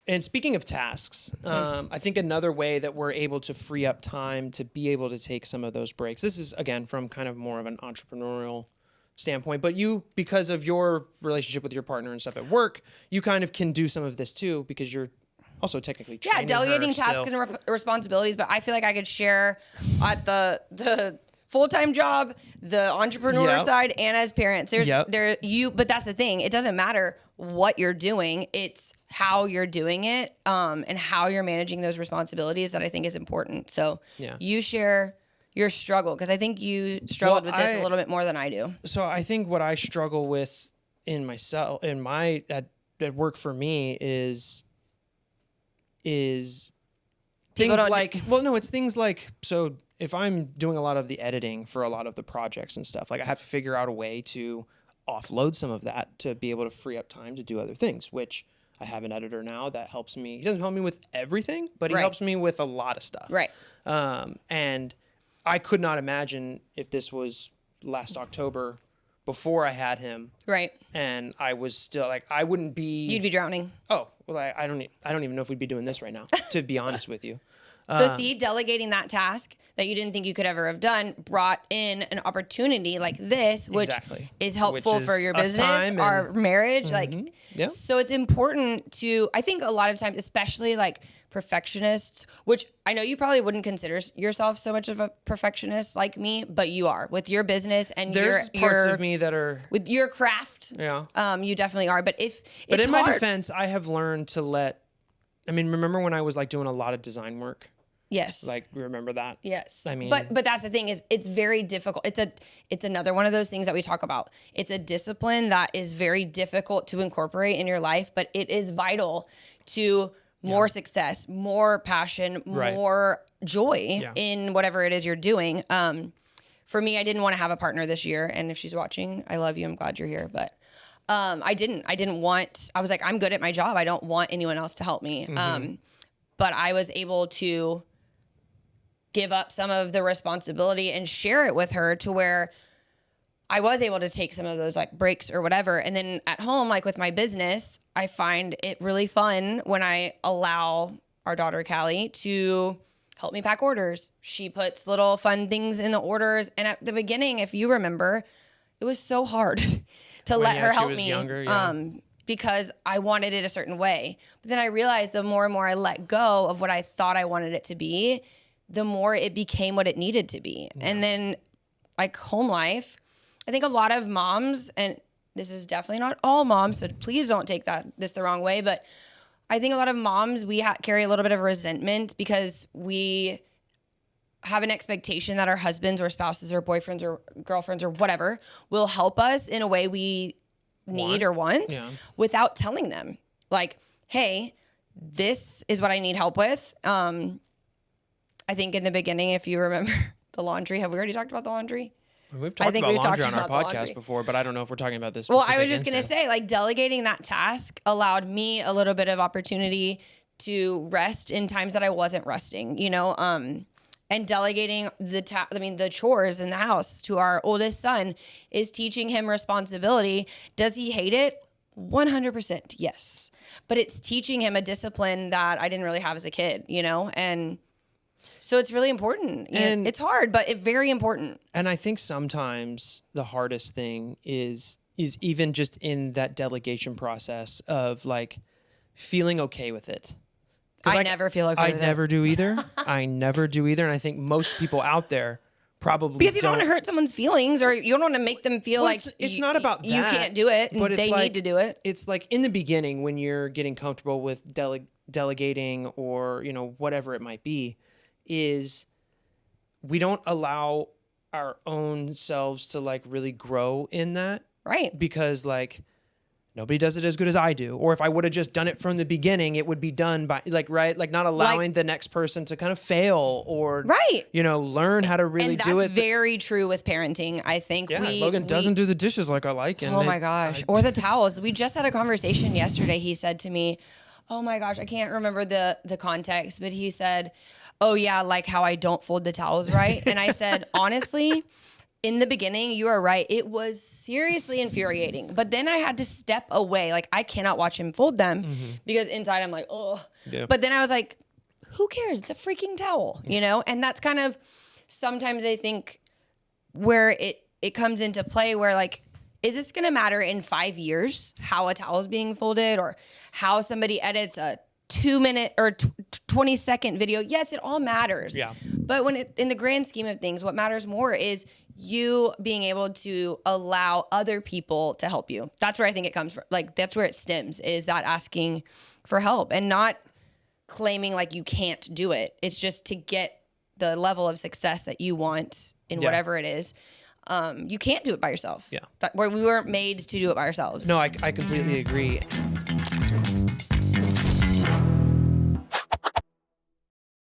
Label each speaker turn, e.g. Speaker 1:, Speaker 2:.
Speaker 1: And speaking of tasks, I think another way that we're able to free up time to be able to take some of those breaks. This is, again, from kind of more of an entrepreneurial standpoint, but you, because of your relationship with your partner and stuff at work, you kind of can do some of this too, because you're also technically training
Speaker 2: delegating
Speaker 1: her
Speaker 2: tasks
Speaker 1: still.
Speaker 2: and responsibilities. But I feel like I could share at the full-time job, the entrepreneur side, and as parents. But that's the thing. It doesn't matter what you're doing. It's how you're doing it, and how you're managing those responsibilities that I think is important. So you share your struggle, because I think you struggled with this a little bit more than I do.
Speaker 1: So I think what I struggle with in myself, at work for me is things like, it's things like, so if I'm doing a lot of the editing for a lot of the projects and stuff, like I have to figure out a way to offload some of that to be able to free up time to do other things, which I have an editor now that helps me. He doesn't help me with everything, but he helps me with a lot of stuff.
Speaker 2: Right.
Speaker 1: And I could not imagine if this was last October before I had him.
Speaker 2: Right.
Speaker 1: And I was still like, I wouldn't be.
Speaker 2: You'd be drowning.
Speaker 1: Oh, well, I don't even know if we'd be doing this right now, to be honest with you.
Speaker 2: So delegating that task that you didn't think you could ever have done brought in an opportunity like this, which is helpful for your business, our marriage. So it's important to, I think a lot of times, especially like perfectionists, which I know you probably wouldn't consider yourself so much of a perfectionist like me, but you are with your business and
Speaker 1: there's parts of me that are
Speaker 2: with your craft.
Speaker 1: Yeah.
Speaker 2: You definitely are. But
Speaker 1: in my defense, I have learned to remember when I was like doing a lot of design work?
Speaker 2: Yes.
Speaker 1: Like, remember that?
Speaker 2: Yes.
Speaker 1: I mean,
Speaker 2: but that's the thing, is it's very difficult. It's another one of those things that we talk about. It's a discipline that is very difficult to incorporate in your life, but it is vital to more success, more passion, more joy in whatever it is you're doing. For me, I didn't want to have a partner this year. And if she's watching, I love you. I'm glad you're here. But I was like, I'm good at my job. I don't want anyone else to help me. But I was able to give up some of the responsibility and share it with her to where I was able to take some of those like breaks or whatever. And then at home, like with my business, I find it really fun when I allow our daughter, Callie, to help me pack orders. She puts little fun things in the orders. And at the beginning, if you remember, it was so hard to let her help me. Younger, because I wanted it a certain way. But then I realized the more and more I let go of what I thought I wanted it to be, the more it became what it needed to be. Yeah. And then like home life, I think a lot of moms, and this is definitely not all moms, so please don't take this the wrong way, but I think a lot of moms, we carry a little bit of resentment because we have an expectation that our husbands or spouses or boyfriends or girlfriends or whatever will help us in a way we need or want without telling them. Like, hey, this is what I need help with. I think in the beginning, if you remember the laundry, have we already talked about the laundry?
Speaker 1: We've talked about laundry on our podcast before, but I don't know if we're talking about this.
Speaker 2: Well, I was just going to say, like, delegating that task allowed me a little bit of opportunity to rest in times that I wasn't resting, and delegating the chores in the house to our oldest son is teaching him responsibility. Does he hate it? 100%, yes. But it's teaching him a discipline that I didn't really have as a kid, and so it's really important. And it's hard, but it's very important.
Speaker 1: And I think sometimes the hardest thing is even just in that delegation process of like feeling okay with it.
Speaker 2: I never feel okay with it.
Speaker 1: I never do either. I never do either. And I think most people out there probably
Speaker 2: because you don't want to hurt someone's feelings, or you don't want to make them feel like
Speaker 1: it's not about that.
Speaker 2: You can't do it, but they need to do it.
Speaker 1: It's like in the beginning when you're getting comfortable with delegating or, whatever it might be, is we don't allow our own selves to like really grow in that.
Speaker 2: Right.
Speaker 1: Because like nobody does it as good as I do. Or if I would have just done it from the beginning, it would be done by not allowing the next person to kind of fail or, learn how to really do it.
Speaker 2: And that's very true with parenting. I think
Speaker 1: Logan doesn't do the dishes like I like. And
Speaker 2: oh my gosh. Or the towels. We just had a conversation yesterday. He said to me, oh my gosh, I can't remember the context, but he said, oh yeah, like how I don't fold the towels right. And I said, honestly, in the beginning, you are right. It was seriously infuriating. But then I had to step away. Like, I cannot watch him fold them because inside I'm like, oh. Yeah. But then I was like, who cares? It's a freaking towel, you know? And that's kind of sometimes I think where it comes into play where, like, is this going to matter in 5 years how a towel is being folded or how somebody edits a 2-minute or 20-second video? Yes, it all matters. Yeah. But in the grand scheme of things, what matters more is you being able to allow other people to help you. That's where I think it comes from. Like, that's where it stems, is that asking for help and not claiming like you can't do it. It's just to get the level of success that you want in whatever it is. You can't do it by yourself. Yeah. We weren't made to do it by ourselves.
Speaker 1: No, I completely agree.